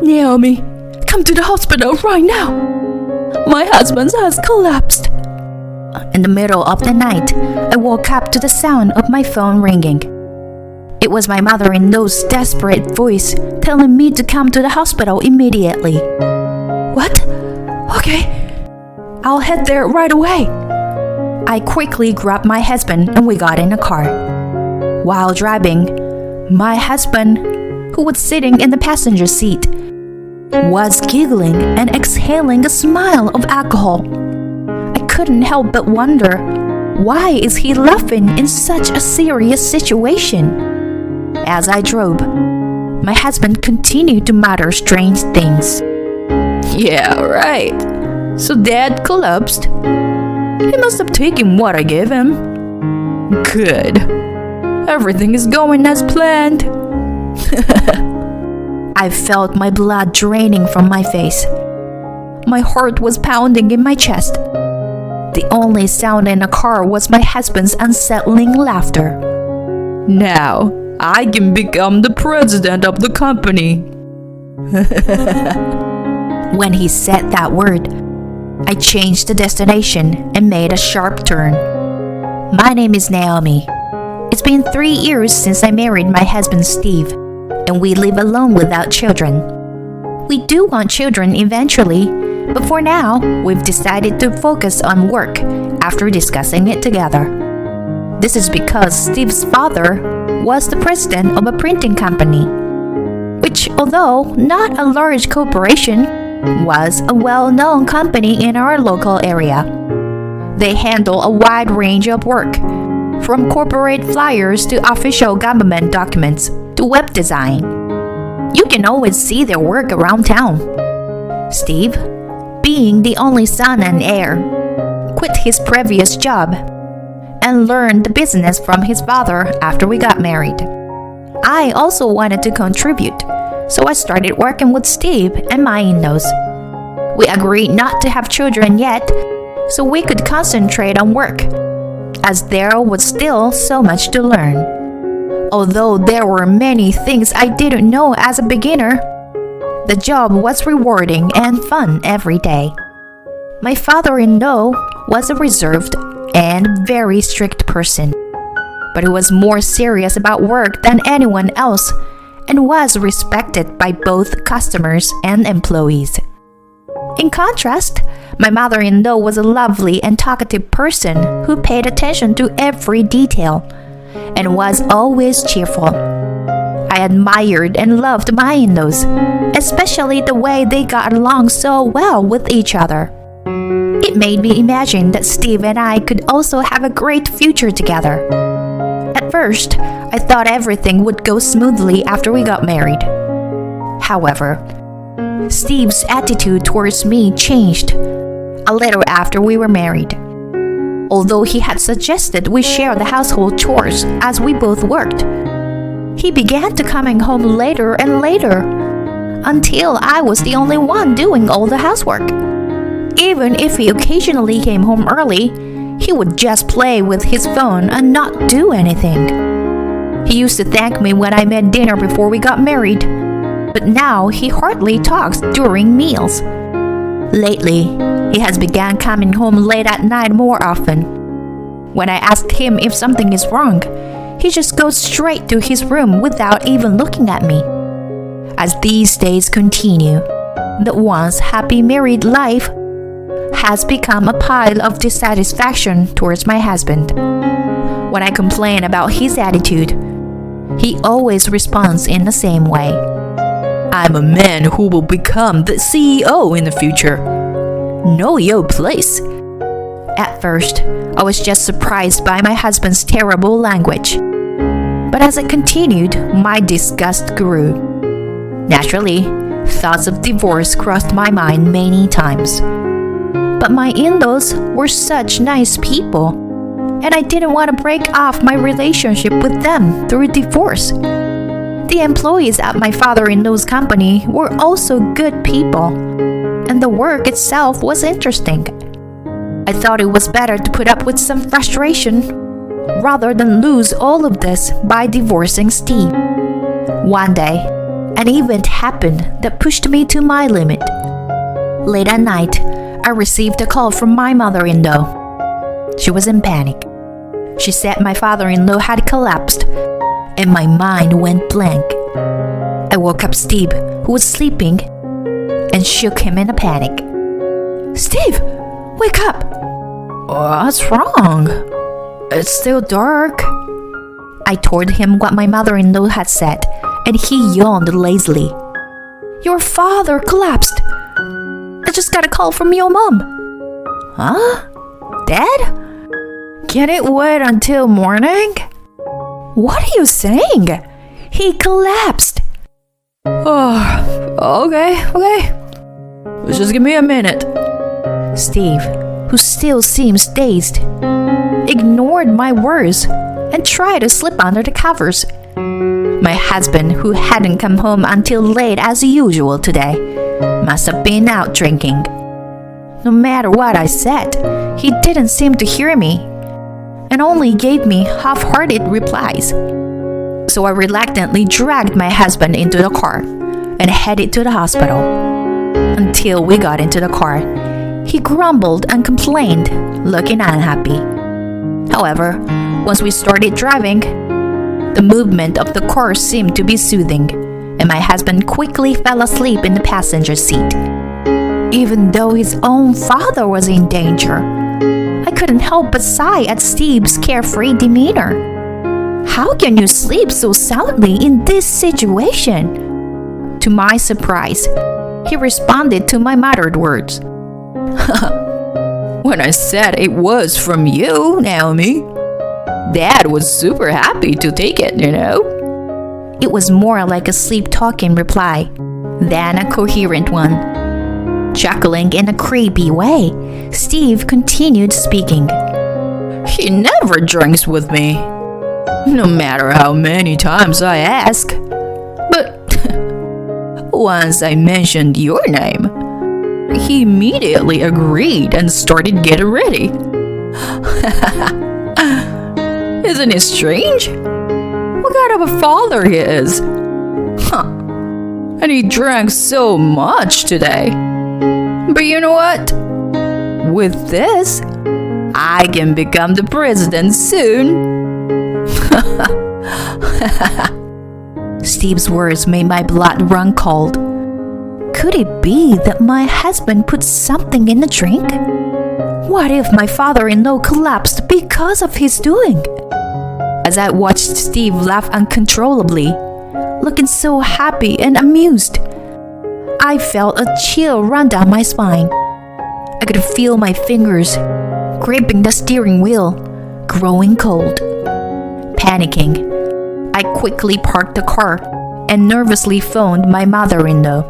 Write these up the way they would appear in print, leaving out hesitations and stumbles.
Naomi, come to the hospital right now. My husband has collapsed. In the middle of the night, I woke up to the sound of my phone ringing. It was my mother-in-law's desperate voice telling me to come to the hospital immediately. What? Okay. I'll head there right away. I quickly grabbed my husband and we got in a car. While driving, my husband, who was sitting in the passenger seat, was giggling and exhaling a smile of alcohol. I couldn't help but wonder, why is he laughing in such a serious situation? As I drove, my husband continued to mutter strange things. Yeah, right. So Dad collapsed. He must have taken what I gave him. Good. Everything is going as planned. I felt my blood draining from my face. My heart was pounding in my chest. The only sound in the car was my husband's unsettling laughter. Now, I can become the president of the company. When he said that word, I changed the destination and made a sharp turn. My name is Naomi. It's been 3 years since I married my husband Steve, and we live alone without children. We do want children eventually, but for now, we've decided to focus on work after discussing it together. This is because Steve's father was the president of a printing company, which, although not a large corporation, was a well-known company in our local area. They handle a wide range of work, from corporate flyers to official government documents to web design. You can always see their work around town. Steve, being the only son and heir, quit his previous job and learned the business from his father after we got married. I also wanted to contribute, so I started working with Steve and my in-laws. We agreed not to have children yet, so we could concentrate on work, as there was still so much to learn. Although there were many things I didn't know as a beginner, the job was rewarding and fun every day. My father-in-law was a reserved and very strict person, but he was more serious about work than anyone else and was respected by both customers and employees. In contrast, my mother-in-law was a lovely and talkative person who paid attention to every detail and was always cheerful. I admired and loved my in-laws, especially the way they got along so well with each other. It made me imagine that Steve and I could also have a great future together. At first, I thought everything would go smoothly after we got married. However, Steve's attitude towards me changed a little after we were married. Although he had suggested we share the household chores as we both worked, he began to coming home later and later, until I was the only one doing all the housework. Even if he occasionally came home early, he would just play with his phone and not do anything. He used to thank me when I made dinner before we got married, but now he hardly talks during meals. Lately, he has begun coming home late at night more often. When I asked him if something is wrong, he just goes straight to his room without even looking at me. As these days continue, the once happy married life has become a pile of dissatisfaction towards my husband. When I complain about his attitude, he always responds in the same way. I'm a man who will become the CEO in the future. Know your place. At first, I was just surprised by my husband's terrible language. But as it continued, my disgust grew. Naturally, thoughts of divorce crossed my mind many times. But my in-laws were such nice people, and I didn't want to break off my relationship with them through divorce. The employees at my father-in-law's company were also good people, and the work itself was interesting. I thought it was better to put up with some frustration rather than lose all of this by divorcing Steve. One day, An event happened that pushed me to my limit. Late at night, I received a call from my mother-in-law. She was in panic. She said my father-in-law had collapsed, and my mind went blank. I woke up Steve, who was sleeping, and shook him in a panic. "Steve, wake up!" "What's wrong? It's still dark." I told him what my mother-in-law had said, and he yawned lazily. "Your father collapsed. I just got a call from your mom." "Huh? Dead? Can it wait until morning?" "What are you saying? He collapsed." "Oh, okay. Just give me a minute." Steve, who still seems dazed, ignored my words and tried to slip under the covers. My husband, who hadn't come home until late as usual today, must have been out drinking. No matter what I said, he didn't seem to hear me and only gave me half-hearted replies. So I reluctantly dragged my husband into the car and headed to the hospital. Until we got into the car, he grumbled and complained, looking unhappy. However, once we started driving, the movement of the car seemed to be soothing, and my husband quickly fell asleep in the passenger seat. Even though his own father was in danger, I couldn't help but sigh at Steve's carefree demeanor. How can you sleep so soundly in this situation? To my surprise, he responded to my muttered words. "When I said it was from you, Naomi, Dad was super happy to take it, you know." It was more like a sleep-talking reply than a coherent one. Chuckling in a creepy way, Steve continued speaking. "He never drinks with me, no matter how many times I ask. But once I mentioned your name, he immediately agreed and started getting ready. Isn't it strange? What kind of a father he is? Huh. And he drank so much today. But you know what? With this, I can become the president soon." Steve's words made my blood run cold. Could it be that my husband put something in the drink? What if my father-in-law collapsed because of his doing? As I watched Steve laugh uncontrollably, looking so happy and amused, I felt a chill run down my spine. I could feel my fingers gripping the steering wheel, growing cold. Panicking, I quickly parked the car and nervously phoned my mother-in-law.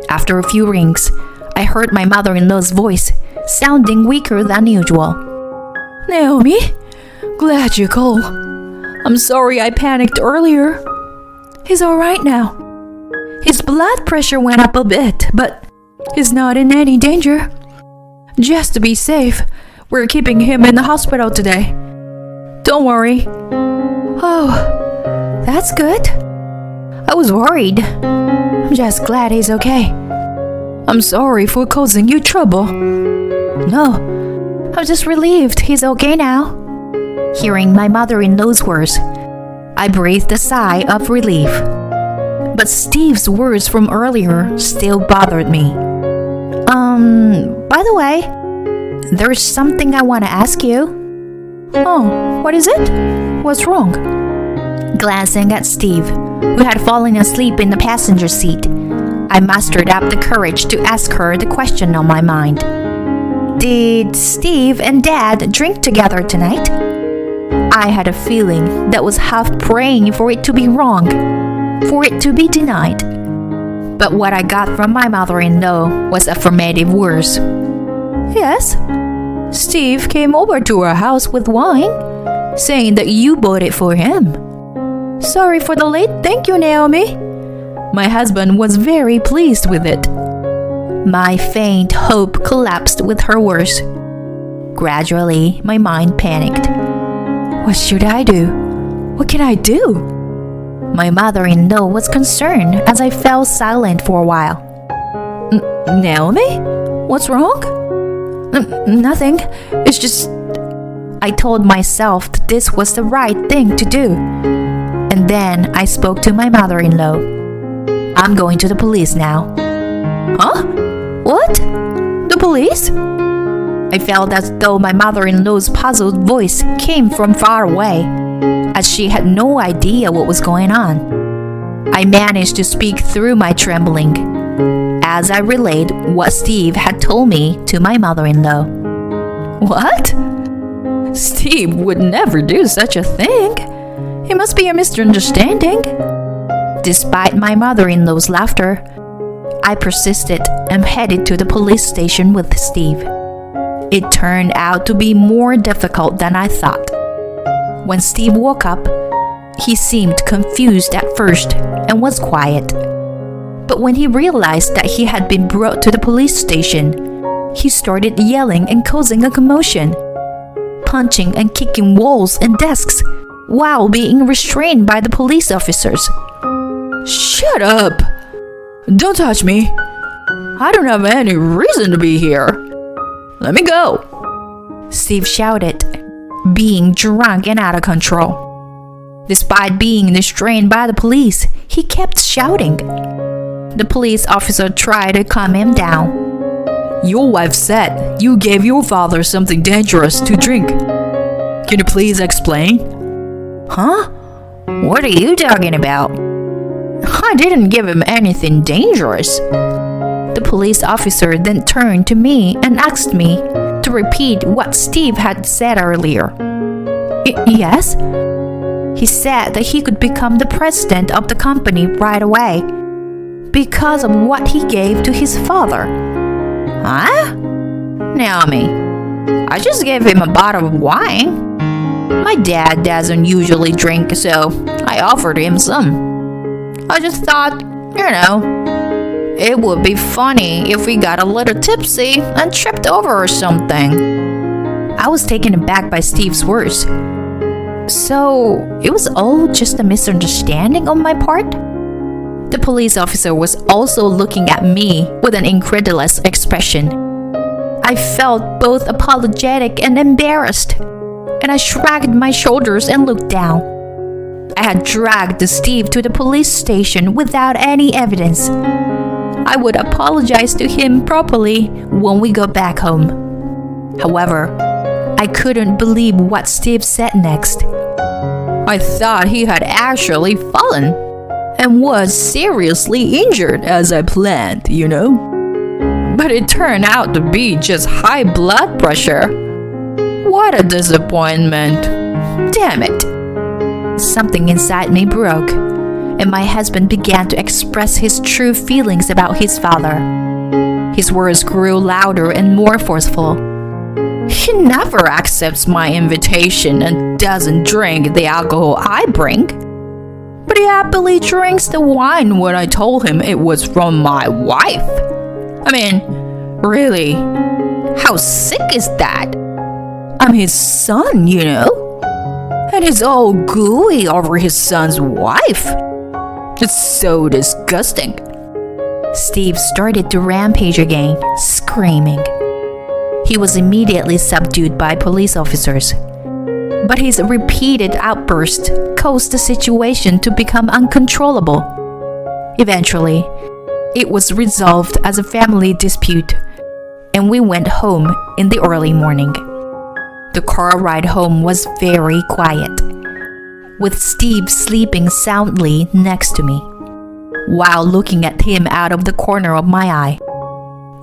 After a few rings, I heard my mother-in-law's voice, sounding weaker than usual. "Naomi, glad you called. I'm sorry I panicked earlier. He's all right now. His blood pressure went up a bit, but he's not in any danger. Just to be safe, we're keeping him in the hospital today. Don't worry." "Oh, that's good. I was worried. I'm just glad he's okay. I'm sorry for causing you trouble." "No, I'm just relieved he's okay now." Hearing my mother-in-law's words, I breathed a sigh of relief. But Steve's words from earlier still bothered me. By the way, there's something I want to ask you." "Oh, what is it? What's wrong?" Glancing at Steve, who had fallen asleep in the passenger seat, I mustered up the courage to ask her the question on my mind. "Did Steve and Dad drink together tonight?" I had a feeling that was half praying for it to be wrong, for it to be denied. But what I got from my mother-in-law was affirmative words. "Yes, Steve came over to our house with wine, saying that you bought it for him. Sorry for the late thank you, Naomi. My husband was very pleased with it." My faint hope collapsed with her words. Gradually, my mind panicked. What should I do? What can I do? My mother-in-law was concerned as I fell silent for a while. Naomi? What's wrong? Nothing. It's just... I told myself that this was the right thing to do. And then I spoke to my mother-in-law. I'm going to the police now. Huh? What? The police? I felt as though my mother-in-law's puzzled voice came from far away, as she had no idea what was going on. I managed to speak through my trembling, as I relayed what Steve had told me to my mother-in-law. What? Steve would never do such a thing. It must be a misunderstanding. Despite my mother-in-law's laughter, I persisted and headed to the police station with Steve. It turned out to be more difficult than I thought. When Steve woke up, he seemed confused at first and was quiet. But when he realized that he had been brought to the police station, he started yelling and causing a commotion, punching and kicking walls and desks while being restrained by the police officers. Shut up! Don't touch me. I don't have any reason to be here. Let me go, Steve shouted, being drunk and out of control. Despite being restrained by the police, he kept shouting. The police officer tried to calm him down. Your wife said you gave your father something dangerous to drink. Can you please explain? Huh? What are you talking about? I didn't give him anything dangerous. The police officer then turned to me and asked me to repeat what Steve had said earlier. Yes? He said that he could become the president of the company right away because of what he gave to his father. Huh? Naomi, I just gave him a bottle of wine. My dad doesn't usually drink, so I offered him some. I just thought, it would be funny if we got a little tipsy and tripped over or something. I was taken aback by Steve's words. So, it was all just a misunderstanding on my part? The police officer was also looking at me with an incredulous expression. I felt both apologetic and embarrassed, and I shrugged my shoulders and looked down. I had dragged Steve to the police station without any evidence. I would apologize to him properly when we got back home. However, I couldn't believe what Steve said next. I thought he had actually fallen and was seriously injured as I planned, But it turned out to be just high blood pressure. What a disappointment. Damn it. Something inside me broke, and my husband began to express his true feelings about his father. His words grew louder and more forceful. He never accepts my invitation and doesn't drink the alcohol I bring. But he happily drinks the wine when I told him it was from my wife. I mean, really, how sick is that? I'm his son, And he's all gooey over his son's wife. It's so disgusting. Steve started to rampage again, screaming. He was immediately subdued by police officers. But his repeated outbursts caused the situation to become uncontrollable. Eventually, it was resolved as a family dispute, and we went home in the early morning. The car ride home was very quiet, with Steve sleeping soundly next to me. While looking at him out of the corner of my eye,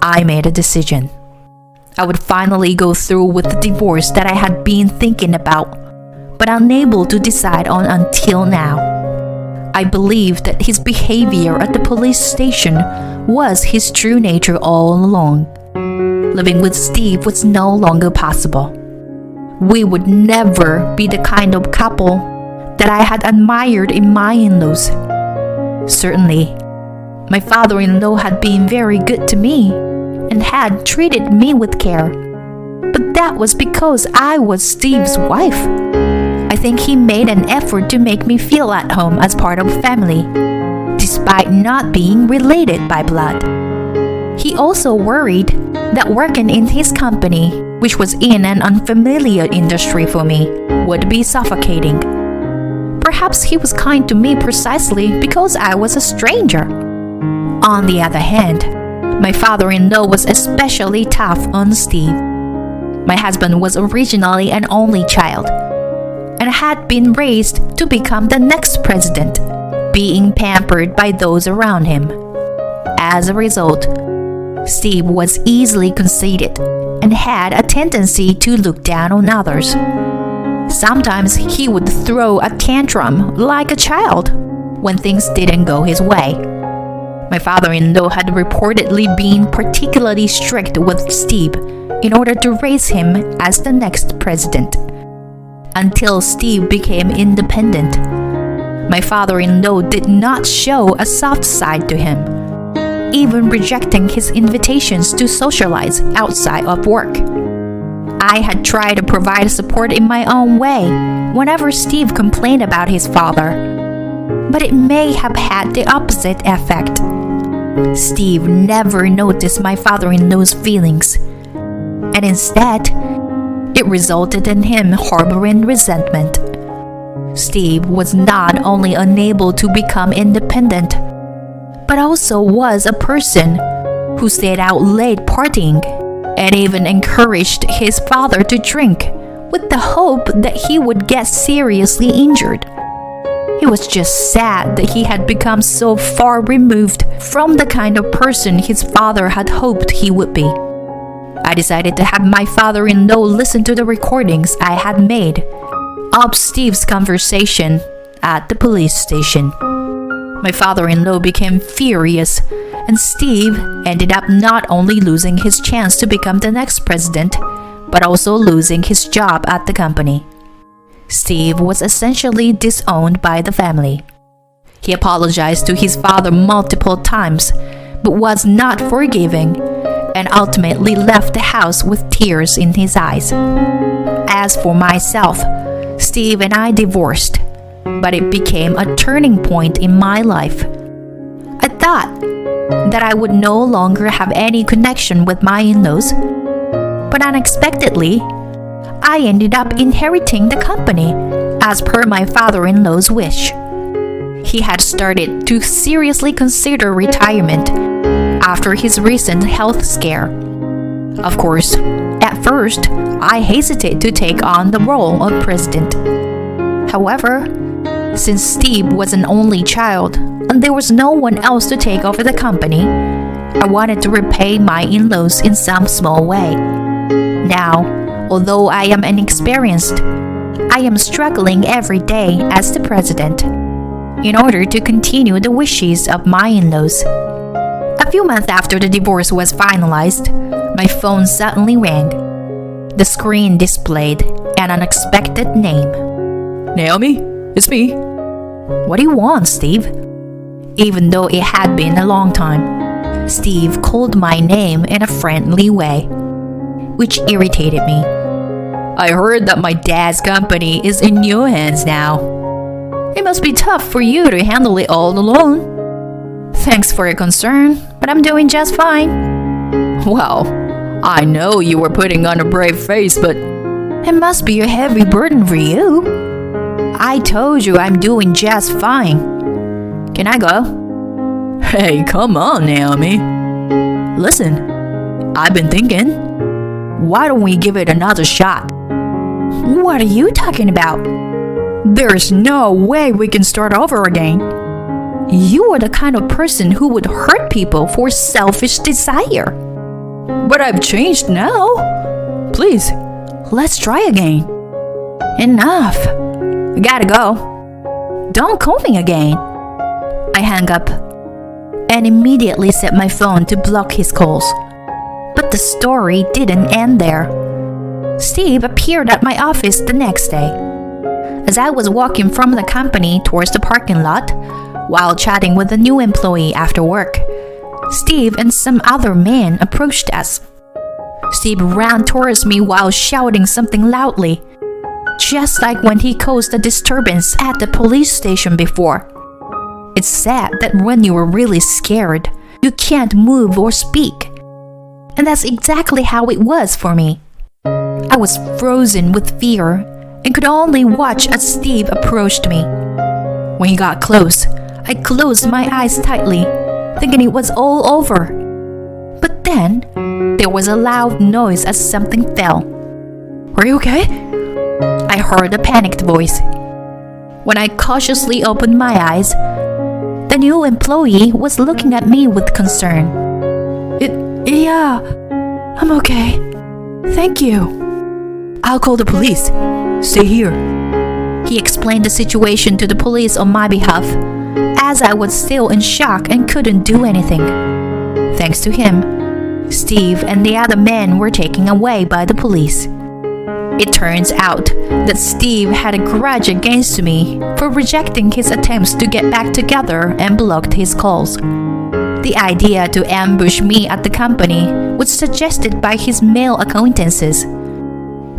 I made a decision. I would finally go through with the divorce that I had been thinking about, but unable to decide on until now. I believed that his behavior at the police station was his true nature all along. Living with Steve was no longer possible. We would never be the kind of couple that I had admired in my in-laws. Certainly, my father-in-law had been very good to me and had treated me with care. But that was because I was Steve's wife. I think he made an effort to make me feel at home as part of family, despite not being related by blood. He also worried that working in his company, which was in an unfamiliar industry for me, would be suffocating. Perhaps he was kind to me precisely because I was a stranger. On the other hand, my father-in-law was especially tough on Steve. My husband was originally an only child and had been raised to become the next president, being pampered by those around him. As a result, Steve was easily conceited and had a tendency to look down on others. Sometimes he would throw a tantrum like a child when things didn't go his way. My father-in-law had reportedly been particularly strict with Steve in order to raise him as the next president. Until Steve became independent, my father-in-law did not show a soft side to him, even rejecting his invitations to socialize outside of work. I had tried to provide support in my own way whenever Steve complained about his father, but it may have had the opposite effect. Steve never noticed my father-in-law's feelings, and instead, it resulted in him harboring resentment. Steve was not only unable to become independent, but also was a person who stayed out late partying and even encouraged his father to drink with the hope that he would get seriously injured. It was just sad that he had become so far removed from the kind of person his father had hoped he would be. I decided to have my father-in-law listen to the recordings I had made of Steve's conversation at the police station. My father-in-law became furious, and Steve ended up not only losing his chance to become the next president, but also losing his job at the company. Steve was essentially disowned by the family. He apologized to his father multiple times, but was not forgiving, and ultimately left the house with tears in his eyes. As for myself, Steve and I divorced, but it became a turning point in my life. I thought that I would no longer have any connection with my in-laws, but unexpectedly, I ended up inheriting the company as per my father-in-law's wish. He had started to seriously consider retirement after his recent health scare. Of course, at first, I hesitated to take on the role of president. However, since Steve was an only child and there was no one else to take over the company, I wanted to repay my in-laws in some small way. Now, although I am inexperienced, I am struggling every day as the president in order to continue the wishes of my in-laws. A few months after the divorce was finalized, my phone suddenly rang. The screen displayed an unexpected name. Naomi, it's me. What do you want, Steve? Even though it had been a long time, Steve called my name in a friendly way, which irritated me. I heard that my dad's company is in your hands now. It must be tough for you to handle it all alone. Thanks for your concern, but I'm doing just fine. Well, I know you were putting on a brave face, but it must be a heavy burden for you. I told you I'm doing just fine. Can I go? Hey, come on, Naomi. Listen, I've been thinking, why don't we give it another shot? What are you talking about? There's no way we can start over again. You are the kind of person who would hurt people for selfish desire. But I've changed now. Please, let's try again. Enough. I gotta go. Don't call me again. I hung up and immediately set my phone to block his calls. But the story didn't end there. Steve appeared at my office the next day. As I was walking from the company towards the parking lot, while chatting with a new employee after work, Steve and some other men approached us. Steve ran towards me while shouting something loudly. just like when he caused a disturbance at the police station before. It's sad that when you are really scared, you can't move or speak. And that's exactly how it was for me. I was frozen with fear and could only watch as Steve approached me. When he got close, I closed my eyes tightly, thinking it was all over. But then, there was a loud noise as something fell. "Are you okay?" I heard a panicked voice. When I cautiously opened my eyes, the new employee was looking at me with concern. Yeah, I'm okay. Thank you. I'll call the police. Stay here." He explained the situation to the police on my behalf, as I was still in shock and couldn't do anything. Thanks to him, Steve and the other men were taken away by the police. It turns out that Steve had a grudge against me for rejecting his attempts to get back together and blocked his calls. The idea to ambush me at the company was suggested by his male acquaintances,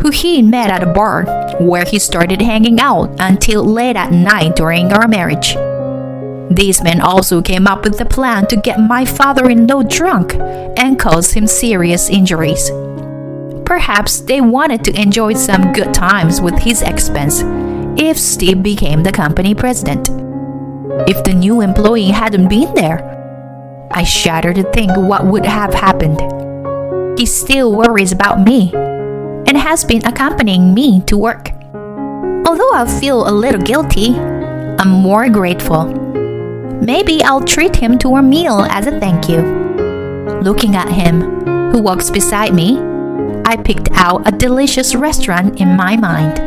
who he met at a bar where he started hanging out until late at night during our marriage. These men also came up with the plan to get my father-in-law drunk and cause him serious injuries. Perhaps they wanted to enjoy some good times with his expense if Steve became the company president. If the new employee hadn't been there, I shudder to think what would have happened. He still worries about me and has been accompanying me to work. Although I feel a little guilty, I'm more grateful. Maybe I'll treat him to a meal as a thank you. Looking at him, who walks beside me, I picked out a delicious restaurant in my mind.